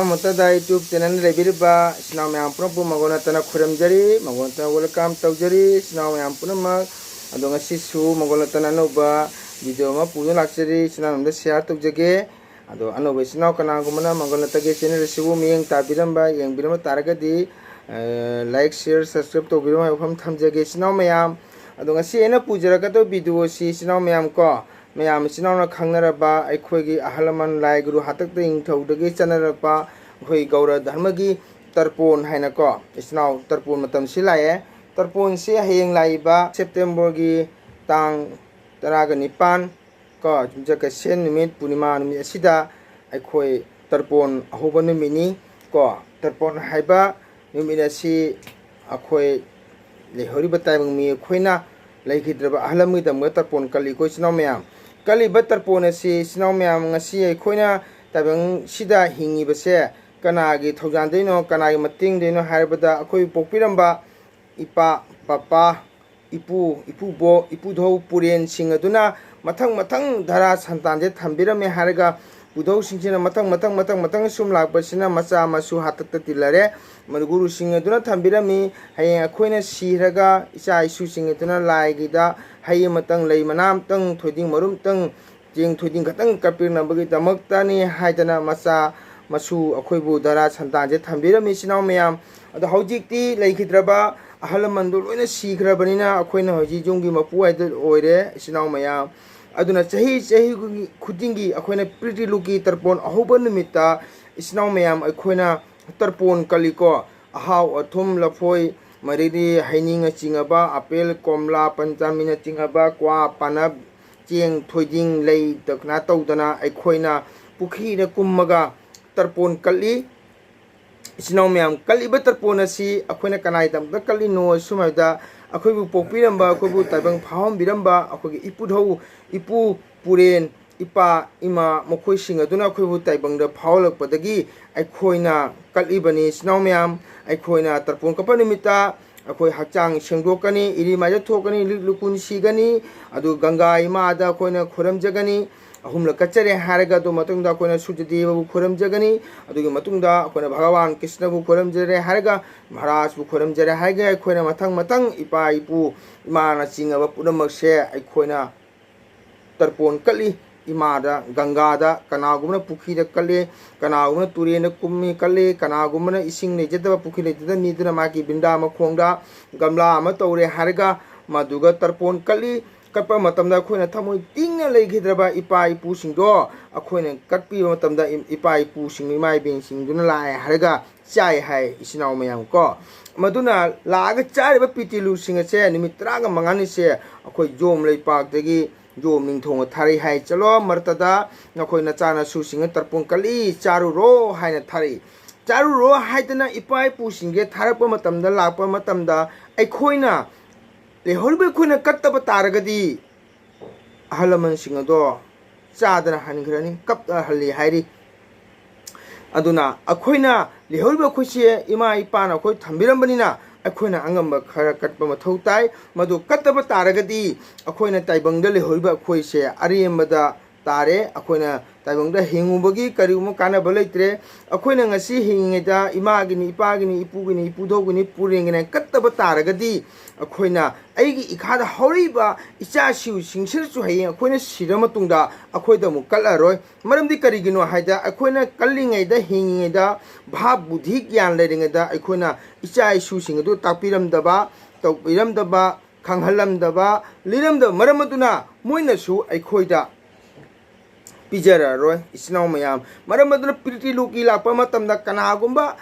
Mother YouTube channel Rebiriba, Snam Ampunapu Magonatana Kuramjari, Magonata welcome Taujari, Snam Ampunama, Adonga Sisu, Magonatana Nova, Video Mapu Luxury, Snam the Share thamjqge, Ado Anovation Kanagumana, Magonatake channel Sibu, Tabiramba, Young Birama Taragadi, like, share, subscribe to Birama from thamjqge, Mayam, Adonga Siena Pujarakato video, see Mayam Ko. Mayam Sinona Kangaraba, Equigi, Ahalaman, like Guru Hataking, Todagi, Chanarapa, Hui Gaura, Dharmagi, Tarpon, Hainako. It's now Tarpon Matam Silae, Tarpon Sia Haying Laiba, September Gi, Tang, Taraga Nipan, Ko, Jaka Sen, Nimit, Puniman, Sida, Equi, Tarpon, Hoban Mini, Ko, Tarpon Haiba, Numinasi, Aquay, the Horiba me, Quina, like it, Ahalami, the Tarpon Kaliko, Mayam. Kali batar pona si sinaw mayam ngasi ay koina tabang sida hingi base kanagi thojan dino kanagi mating dino haribada akoi pokpiramba ipa papa ipu bo ipu dho puren sing aduna mathang dhara santanje thambirame haraga budho singchina matang sum lakbasina macha masu hatakta tilare madguru sing aduna thambirami hayeng akoina siraga isa isu sing aduna laigida hay matang lay manam tang thoding marum tang jing thoding katang kapir nabagi damaktani haidana masa masu akoibu dara santanje thambirami sinaw mayam ado hojikti laikhidraba ahalamandu loina sikhrabanina akoina hoji junggi mapu aidal oire sinaw mayam aduna chahi khudingi akoina pretty luki tarpon ahoban numita sinaw mayam akoina tarpon kaliko ahaw athum lafoi Mariri haining chingaba apel komla panchamina chingaba kwa panab cheng thoding lei takna tawdana aikhoina pukhi na kummaga tarpon kali sinaw mayam kali ba tarpon asi akhoina kanai dam da kali no sumaida akhoibu pokpiramba akhoibu tabang phawam biramba akhogi ipudhau ipu puren ipa ima mokhoi sing aduna akhoibu taibang da phawlakpadagi aikhoina kalibani sinaw mayam aikhoina tarpon kapanimita akoi hakchang sengdokani iri maja thokani lukun sigani adu ganga ima da koina khoramjagani ahumla kachare haraga do matungda koina sujadeva bu khoramjagani adugi matungda koina bhagavan krishna bu khoramjare haraga maharaj bu khoramjare haraga koina matang ipa ipu imana chingaba punamakse aikoina tarpon kali imada gangada kanagumna pukhida kale kanagumna turena kummi kale kanagumna ising nejada pukhile jada niduna maki binda ma khongda gamla ama tawre harga maduga tarpon kali kapa matamda khoina thamoi tingna leigidraba ipa ipu singdo akhoina katpi matamda ipa ipu sing mai beng singduna lai harga chai hai isinaw mayam ko maduna laga chai ba pitilu singache nimitraga mangani se akhoi jom leipak dagi Jom ning thong thari hai chalo martada nakoi na chana su sing tarpon kali charu ro hai na thari charu ro hai tana ipai pu singe tharapa matamda lakpa matamda aikhoina lehorbe khoina kattaba taragadi ahalaman singa do chadana hangrani kap halli hairi aduna akhoina lehorbe khoise ima ipa na khoi thambirambanina akoina angamba khara katpa mathau tai madu kataba taragadi akoina taibangda lehorba khoise ariembada tare akoina taibangda hingubagi kariuma kana balaitre akoina ngasi hingeda imagini ipagini ipugini ipudogini purengene kataba taragadi akoina aigi ikhada horiba ichasiu singsilchu hayeng akoina sirama tungda akoida mu kalaroi maramdi karigino haida akoina kallingaida hingingeda bhab budhi gyan leringeda akoina ichaisu singdu tapiramdaba tawpiramdaba khanghalamdaba liramda maramaduna moinasu aikoida Pijara roy isinaw mayam maramaduna pretty luki lakpa matamda kanagumba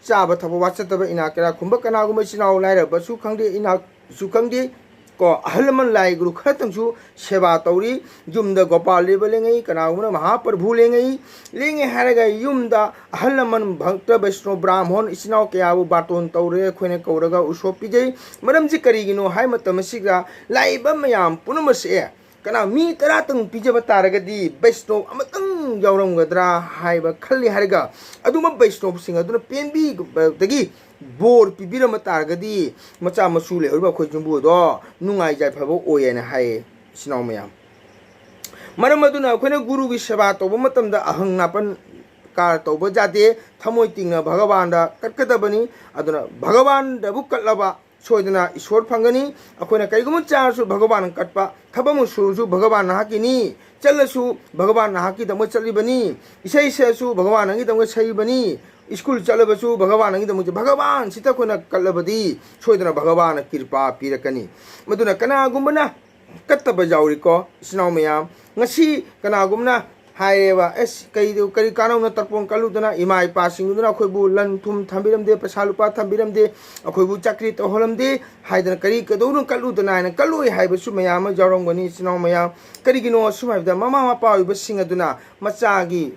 chaba thaba watchataba inakara khumba kanagumba isinaw laira basu khangde ina su khangde ko ahalman lai guru khatangsu seba tawri jumda gopal lebelengai kanagumna mahaprabhu lengai haraga yumda ahalman bhakta vaishno brahmon isinaw kyabu baton tawre khoine kauraga usopijai maramji karigino hai matamasiga laiba mayam punamase kana mi taratang pijaba taragadi vaishno amatang yauramgadra haiba khalli hariga aduma vaishno sing aduna penbi dagi bor pibirama taragadi macha masule orba khoi jumbu do nungai jai phabo oyena hai sinaw mayam maram aduna khoina guru gi seba to matamda ahang napan कार तौब जाते थमोय तिंगना भगवान दा कटकदबनी अदुना भगवान दबु कटलबा सोयदना ईश्वर फंगनी अखोना कईगुम चासु भगवान कटपा थबमु सुरसु भगवान नाकिनी चलसु भगवान नाकी दम चलिबनी इसै सेसु भगवान नगी दम सईबनी स्कूल चलबसु भगवान नगी दम भगवान सिता कोना कलबदी सोयदना भगवान कृपा पीरकनी मदुना कनागुमना कत्तब जाउरिको इस्नाउ मयाम ngasi kanagumna haireba es kari kanau na tarpon kaludana imai pasinguduna akhoi lan thum thambiram de pasalupa thambiram de akhoi bu chakri to holam de haidana kari kadurun kaludana na kaloi haiba su mayam jarongani sinau mayam kari gino sumai da mama mapa uba singaduna machagi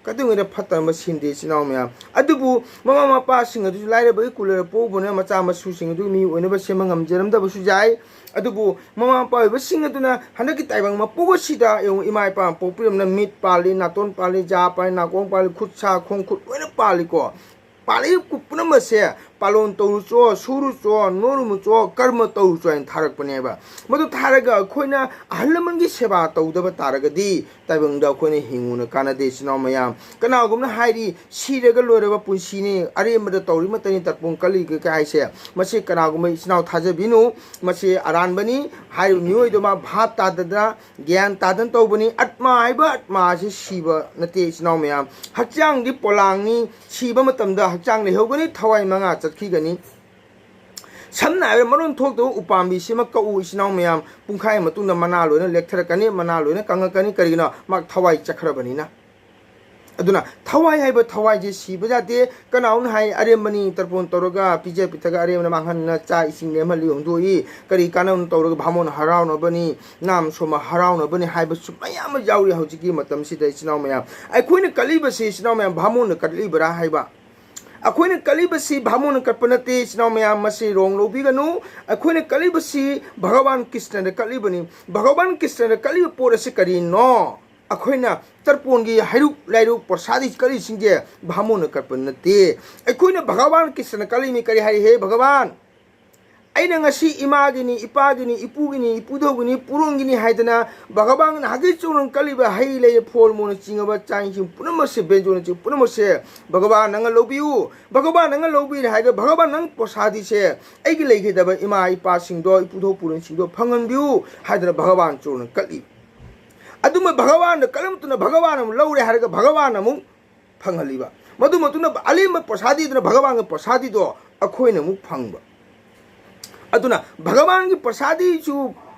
kadungida phatam sinde sinau mayam adubu mama mapa singadu laireba kulera pobuna macha masu singadu mi oinaba semangam jeram da basu jai अदुबु ममा पाइब सिंगदुना हनकी ताइबंग मपुगो सिदा एउ इमाइ पा पोपिरमना मिट पाली नातोन पाली जा पाली नाकोंग पाली खुदसा खोंग खुद ओइना पाली को पाली कुपुनमसे पालोन तौरुचो सुरुचो नोरुमुचो कर्म तौरुचो इन थारक पनेबा मदु थारगा खोइना अहलमनगी सेवा तौदबा तारगदी ताइबंगदा खोइना हिंगुना कानादे सिनाव मयाम कनागुमना हाइरी सिरगा लोरबा पुंसिनी अरेमदा तौरि मतनि तत्पुं कली के काइसे मसे कनागुमै सिनाव थाजबिनु मसे अरानबनी हाइरु मियोइदोमा भाब ताददा ज्ञान तादन तौबनी आत्मा हाइबा आत्मा से सिबा नते सिनाव मयाम हचांगदि पोलांगनी सिबा मतमदा हचांग लेहौगनी थवाइ मंगा खीगनी समना मरुन थोक उपामी सिमा कऊ इसिनाव मयाम पुंखाय मतुंदा मना लोइना लेक्थरकनी मना लोइना कंगकनी करिगिना माक थवाई चखरबनिना अदुना थवाई हाइबा थवाई जे सिबा जाते कनाउन हाइ अरेमनी तरपोन तोरगा पिजे पिथगा अरेमना मांगहनना चा इसिंग नेमली होंदोई करी कानाउन तोरगा भामोन हराउनबनी नाम सोमा हराउनबनी हाइबा सुमयाम जाउरी हौजिकी मतम सिदा इसिनाव मयाम आइखोइना कलिबसे इसिनाव मयाम भामोन कटलिबरा हाइबा अखोइना कलिबसी भामोन कटपनते इसिनाव मयाम मसे रोंग लोबिगनु अखोइना कलिबसी भगवान कृष्ण ने कलिबनी भगवान कृष्ण ने कलिब पोरसे करी नो अखोइना तरपोनगी हाइरुक लाइरुक प्रसादी करी सिंगे भामोन कटपनते अखोइना भगवान कृष्ण कलिमी करी हाइ हे भगवान अइना ngasi imagini ipagini ipugini ipudogini purungini haidana भगवान नागी चोरन कलिबा हाइ ले फोल मोन चिंगबा चाइसिं पुनमसे बेजोन चि पुनमसे भगवान नंग लोबिउ भगवान नंग लोबि हाइगा भगवान नंग प्रसादी से आइगी लेगे दबा इमा इपा सिंदो इपुदो पुरन सिंदो फंगनबिउ हाइदना भगवान चोरन कलि अदुम भगवान कलमतुना भगवान लौरे हाइगा भगवान मु फंगलिबा मदु मतुना अलिम प्रसादी दना भगवान प्रसादी दो अखोइना मु फंगबा अदुना भगवान की प्रसादी चु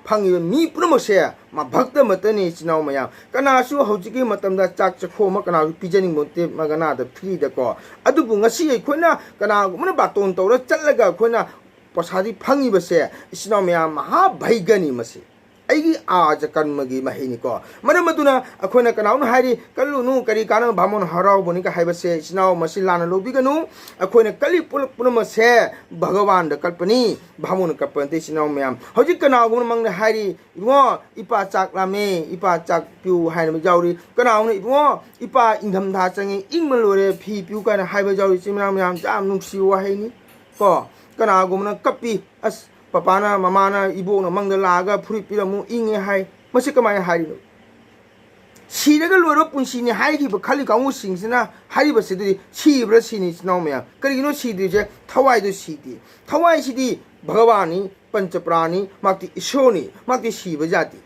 फंगी मी पुनमसे मा भक्त मतनी चिनाव मयाम कनासु हौजिकी मतमदा चाक चखोम कना पिजनिंग मोते मगना द फ्री द को अदुबु ngasi खोइना कना मन बातोन तौर चलगा खोइना प्रसादी फंगी बसे चिनाव मयाम महा भैगनी मसे आइगी आज कर्मगी महिनी को मरमदुना अखोइना कनाउन हाइरी कल्लुनु करी काना भामोन हराव बनिका हाइबसे चिनाव मसि लाना लोबिगनु अखोइना कलि पुनमसे भगवान द कल्पनी भामोन कल्पनते चिनाव मयाम हौजिक कनाउन मंगने हाइरी इबो इपा चाक लामे इपा चाक पिउ हाइना जाउरी कनाउन इबो इपा इंधम धा चंगे इंगमन लोरे फी पिउ काना हाइबा जाउरी चिनाव मयाम जाम नुंसी वाहिनी को कनागुमना कपि अस पापाना ममाना इबोना मंगल लागा फुरी पिरमु इंगे हाय मसे कमाय हारिनो सिरगा लोरो पुंसिनि हाइगी खाली गांगु सिंसिना हारिबा सिदि सिब्रा सिनि सिनाव मया करिनो सिदि जे थवाइ दो सिदि थवाइ सिदि भगवानी पंच प्राणी माक्ति ईशोनी माक्ति शिव जाति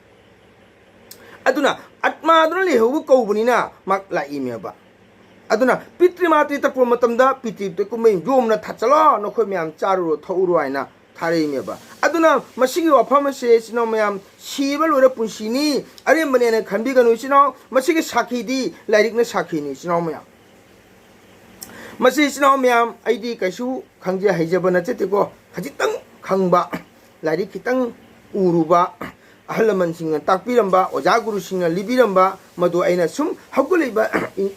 अदुना आत्मा अदुना लेहु कौबनिना माक लाइमेबा अदुना पितृमातृ तपो मतमदा पितृ ते कुमै योमना थाचलो नखोय म्याम चारुरो थौरो आइना थारेमेबा अदुना मसिगी वफम से सिनो मयाम सिबा लोरे पुंसिनी अरे मनेने खनबिगनु सिनो मसिगी साखीदी लाइरिकने साखीनी सिनो मयाम मसि सिनो मयाम आइदी कैसु खंजे हैजबा नचेतेको खजितंग खंबा लाइरिक खितंग उरुबा अहलमन सिंह ताकपिरंबा ओजा गुरु सिंह लिबिरंबा मदु आइना सुम हगुलेबा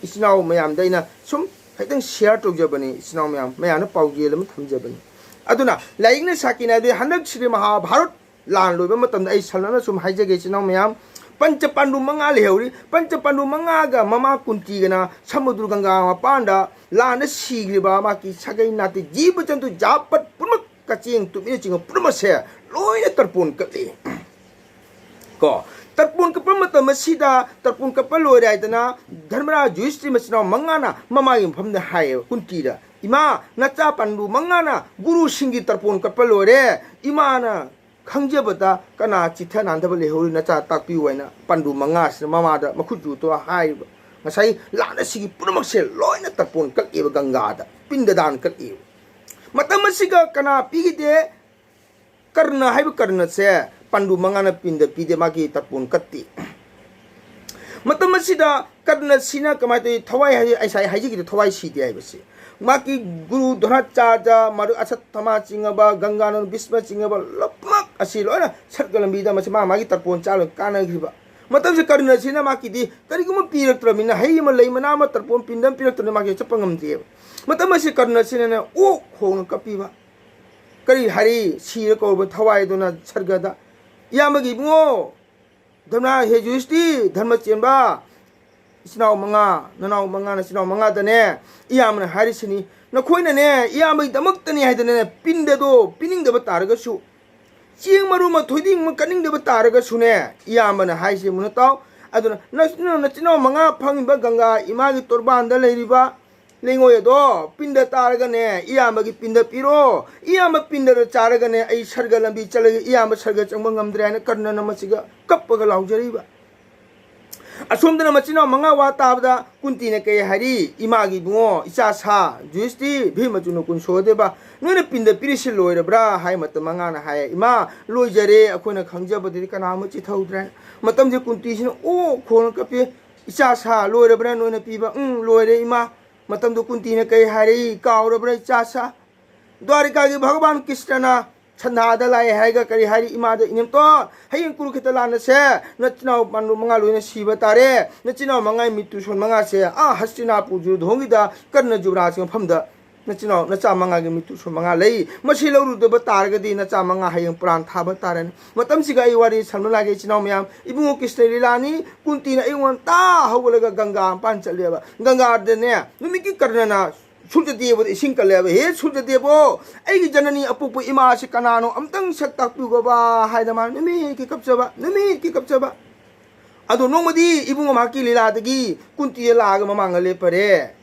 इसिनाव मयाम दैना सुम खैतंग शेयर तोजबनी इसिनाव मयाम मयाना पाउगेलम थमजबनी अदुना लाइगने साकिना दे हनक श्री महाभारत लान लोबे मतम आई सलना सुम हाइजगे चिनाव मयाम पंच पांडु मंगा लेहौरी पंच पांडु मंगा गा ममा कुंती गना समुद्र गंगा मपांडा लान सीग्रिबा माकी सगै नाते जीव जंतु जापत पुनमक कचिंग तुमिने चिंग पुनमसे लोय तरपोन कले को tarpon kapal mata masida tarpon kapal loi rai dana dharmara juistri masina mangana mama yim phamda hai kunti da ima nacha pandu mangana guru singi tarpon kapal loi re ima na khangjabada kana chitha nandaba lehori nacha takpi waina pandu manga se mama da makhuju to hai ngasai lana sigi punamak se loina tarpon kal eba ganga da pinda dan kal eba matam masiga kana pigide karna hai karna se pandu mangana pinda pide magi tarpon katti matam masida karna sina kamai thawai hai aisai haji ki thawai si de ai base maki guru dhara chaja maru asat thama chingaba gangana bisma chingaba lapmak asi loina sargalambi da masima magi tarpon chalo kana griba matam se karna sina maki di kari kuma pirak tramina hai ma lei mana ma tarpon pindam pirak tramina magi chapangam de matam se karna sina na o khong kapiba kari hari sira ko thawai dona sargada yamagi bungo dhamna he juisti dharma chenba sinau manga nanau manga na sinau manga dane iyamna hari sini na khoina ne iyamai damak tani haidane pinde do pining da bataraga su chieng maru ma thoiding ma kaning da bataraga su ne iyamna haise munataw aduna na sinau manga phangba ganga imagi torban da leiriba lengoy do pinda taraga ne iyama gi pinda piro iyama pinda ro charaga ne ai sarga lambi chalaga iyama sarga changba ngamdre ne karna na masiga kappaga laujariba asomdana machina manga wa tabda kunti ne kay hari imagi bungo icha sa juisti bhima juno kun sodeba none pinda pirisil loira bra hai mat manga na hai ima loijare akoina khangjabadi kana ma chi thaudra matam je kunti sin o khon kape icha sa loira bra none piba loire ima matam do kunti ne kai hari kaura bra chasa dwarika gi bhagwan krishna chanda da lai hai ga kari hari ima da inim to hayin kuru kheta lana se nachina pandu manga loina siba tare nachina manga mitu son manga se a hastina puju dhongi da karna jubra sing phamda nachina nacha manga gi mitu son manga lei masi lawru de ba tar ga di nacha manga hayin pran tha ba taren matam siga ai wari samna lage china myam ibungo krishna lilani kunti na iwan ta hawla ga ganga pan chaleba ganga de ne numi ki karna na sulja debo ising kaleba he sulja debo ai janani apupu ima se kanano amtang saktak pu go ba haida man numi ki kapchaba ado nomadi ibungo maki lila dagi kunti la ga mamanga le pare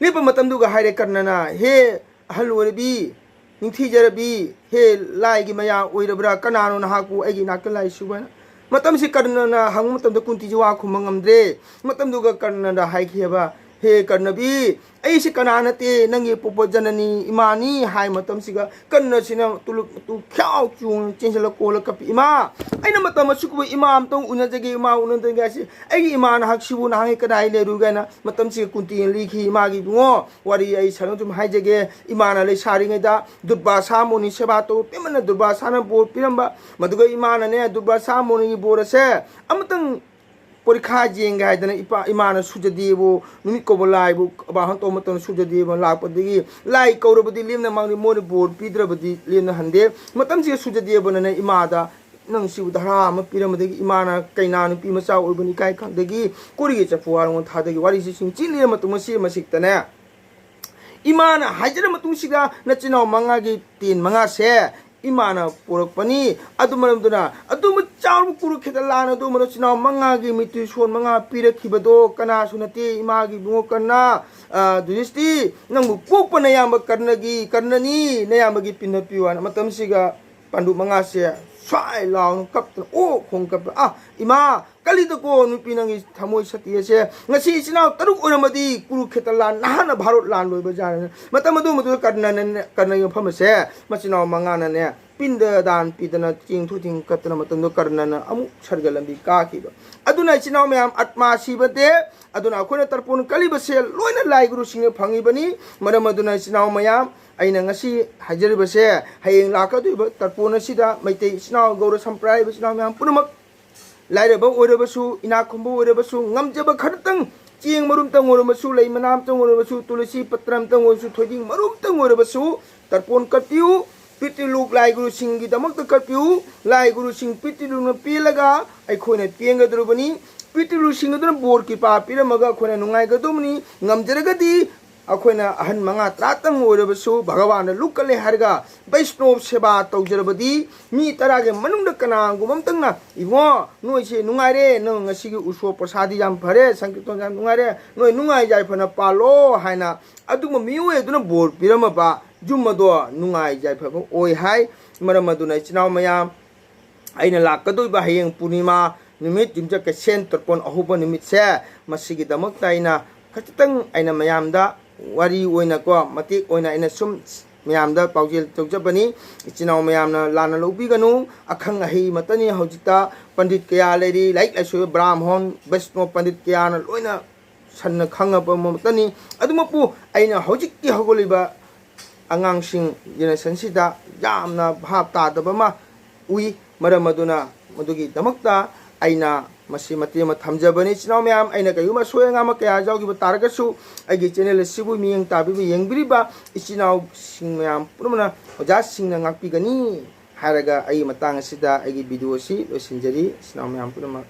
lepa matam du ga haire karnana he halwarabi ningthi jarabi he lai gi maya oirabra kanano na haku ai gi nakalai subana matam se karnana hang matam da kunti jiwa khumangamdre matam du ga karnana hai khiba he karnabi ai se kananate nangi popo janani imani hai matam siga kanna sina tu khyau chung chinsala kola kapi ima aina matam suku imam tong una jage ima una de gasi ai iman hak sibu na hai kadai le ru gana matam siga kunti likhi ima gi bungo wari ai sanu tum hai jage imana le sari ngai da durba samoni seba to pemana durba sana bo piramba maduga imana ne durba samoni borase amatang porikha jenga haidana imana sujadebo numi ko laibu bahan to matan sujadebo lakpadigi lai kaurabadi limna mangni moni bor pidrabadi limna hande matam je sujadebo na imada nang sibu dhara ma piramadi imana kaina nu pi macha oibani kai khangdagi korige chafuar ngon thadagi wari sing chili matum si masiktana imana hajara matum siga nachina manga gi tin manga se imana porakpani adumaramduna adum charu kuru khedalana do mano china manga gi mitu son manga pirakibado kana sunate imagi bungo kana duisti nang pokpana yamba karnagi karnani nayamagi pinapiwan matam siga pandu manga se sai law kap o khong kap ima kali to ko nu pinangi thamoi sati se ngasi china taruk oramadi kuru khetala nahana bharot lan loi bajar matam adu madu karna phamase machina manga na ne pinda dan pidana ching thu ting katna matam do karna na amu sargalambi ka ki aduna china mayam atma sibate aduna khona tarpon kali base loina lai guru sing phangi bani maram aduna china mayam aina ngasi hajari base hayeng laka du tarpon sida maitei china gaura samprai china mayam punamak lairaba oirabasu ina khombo oirabasu ngamjaba khartang chieng marum tang oirabasu lei manam tang oirabasu tulasi patram tang oirabasu thoiding marum tang oirabasu tarpon katiu pitiluk lai guru singi damak ta katiu lai guru sing pitilu na pilaga ai khoine pienga durubani pitilu singa dun bor ki pa piramaga khoine nungai ga dumni ngamjaraga di ꯑꯩꯈꯣꯏꯅ ꯑꯍꯟ ꯃꯉꯥ ꯇꯔꯥꯇꯪ ꯑꯣꯏꯔꯕꯁꯨ ꯚꯒꯋꯥꯟꯅ ꯂꯨꯛꯀꯠꯂꯦ ꯍꯥꯏꯔꯒ ꯕꯩꯁꯅꯣꯞ ꯁꯦꯕꯥ ꯇꯧꯖꯔꯕꯗꯤ ꯃꯤ ꯇꯔꯥꯒꯤ ꯃꯅꯨꯡꯗ ꯀꯅꯥꯒꯨꯝꯕ ꯑꯃꯇꯪꯅ 이모 ꯅꯣꯏꯁꯦ ꯅꯨꯡꯉꯥꯏꯔꯦ ꯅꯪ ꯉꯁꯤꯒꯤ ꯎꯁꯣꯞ ꯄ꯭ꯔꯁꯥꯗꯤ ꯌꯥꯝ ꯐꯔꯦ ꯁꯪꯀꯤꯔꯇꯣꯟ ꯌꯥꯝ ꯅꯨꯡꯉꯥꯏꯔꯦ ꯅꯣꯏ ꯅꯨꯡꯉꯥꯏ ꯌꯥꯏꯐꯅ ꯄꯥꯜꯂꯣ ꯍꯥꯏꯅ ꯑꯗꯨꯒꯨꯝꯕ ꯃꯤꯑꯣꯏ ꯑꯗꯨꯅ ꯕꯣꯔ ꯄꯤꯔꯝꯃꯕ ꯌꯨꯝ ꯑꯗꯣ ꯅꯨꯡꯉꯥꯏ ꯌꯥꯏꯐꯕ ꯑꯣꯏ ꯍꯥꯏ ꯃꯔꯝ ꯑꯗꯨꯅ ꯏꯆꯤꯟ ꯏꯅꯥꯎ ꯃꯌꯥꯝ ꯑꯩꯅ ꯂꯥꯛꯀꯗꯧꯔꯤꯕ ꯍꯌꯦꯡ ꯄꯨꯔꯅꯤꯃꯥ ꯅꯨꯃꯤꯠ ꯌꯨꯝꯖꯀꯩ ꯁꯦꯟ ꯇꯔꯄꯣꯟ ꯑꯍꯧꯕ ꯅꯨꯃꯤꯠꯁꯦ ꯃꯁꯤꯒꯤꯗꯃꯛꯇ ꯑꯩꯅ ꯈꯖꯤꯛꯇꯪ ꯑꯩꯅ ꯃꯌꯥꯝꯗ ꯋꯥꯔꯤ ꯑꯣꯏꯅꯀꯣ ꯃꯇꯦꯛ ꯑꯣꯏꯅ ꯑꯩꯅ ꯁꯨꯝ ꯃꯌꯥꯝꯗ ꯄꯥꯎꯖꯦꯜ ꯇꯧꯖꯕꯅꯤ ꯏꯆꯤꯟ ꯏꯅꯥꯎ ꯃꯌꯥꯝꯅ ꯂꯥꯟꯅ ꯂꯧꯕꯤꯒꯅꯨ ꯑꯈꯪ ꯑꯍꯩ ꯃꯇꯅꯤ ꯍꯧꯖꯤꯛꯇ ꯄꯟꯗꯤꯠ ꯀꯌꯥ ꯂꯩꯔꯤ ꯂꯥꯏꯔꯤꯛ ꯂꯥꯏꯁꯨ ꯕ꯭ꯔꯥꯍ꯭ꯃꯣꯟ ꯕꯩꯁꯅꯣꯞ ꯄꯟꯗꯤꯠ ꯀꯌꯥꯅ ꯂꯣꯏꯅ ꯁꯟꯅ ꯈꯪꯉꯕ ꯃꯇꯅꯤ ꯑꯗꯨꯃꯛꯄꯨ ꯑꯩꯅ ꯍꯧꯖꯤꯛꯀꯤ ꯍꯧꯒꯠꯂꯤꯕ ꯑꯉꯥꯡꯁꯤꯡ ꯖꯦꯅꯦꯔꯦꯁꯟꯁꯤꯗ ꯌꯥꯝꯅ ꯚꯥꯞ ꯇꯥꯗꯕ ꯑꯃ ꯎꯏ ꯃꯔꯝ ꯑꯗꯨꯅ ꯃꯗꯨꯒꯤꯗꯃꯛꯇ ꯑꯩꯅ ꯃꯁꯤ ꯃꯇꯦꯛ ꯑꯃ ꯊꯝꯖꯕꯅꯤ ꯏꯆꯤꯟ ꯏꯅꯥꯎ ꯃꯌꯥꯝ ꯑꯩꯅ ꯀꯩꯒꯨꯝꯕ ꯑꯁꯣꯏ ꯑꯉꯥꯝ ꯀꯌꯥ ꯌꯥꯎꯈꯤꯕ ꯇꯥꯔꯒꯁꯨ ꯑꯩꯒꯤ ꯆꯦꯅꯦꯜ ꯑꯁꯤꯕꯨ ꯃꯤꯠꯌꯦꯡ ꯇꯥꯕꯤꯕ ꯌꯦꯡꯕꯤꯔꯤꯕ ꯏꯆꯤꯟ ꯏꯅꯥꯎꯁꯤꯡ ꯃꯌꯥꯝ ꯄꯨꯝꯅꯃꯛꯅ ꯑꯣꯖꯥꯁꯤꯡꯅ ꯉꯥꯛꯄꯤꯒꯅꯤ ꯍꯥꯏꯔꯒ ꯑꯩꯒꯤ ꯃꯇꯥꯡ ꯑꯁꯤꯗ ꯑꯩꯒꯤ ꯚꯤꯗꯤꯑꯣ ꯑꯁꯤ ꯂꯣꯏꯁꯤꯟꯖꯔꯤ ꯏꯆꯤꯟ ꯏꯅꯥꯎ ꯃꯌꯥꯝ ꯄꯨꯝꯅꯃꯛ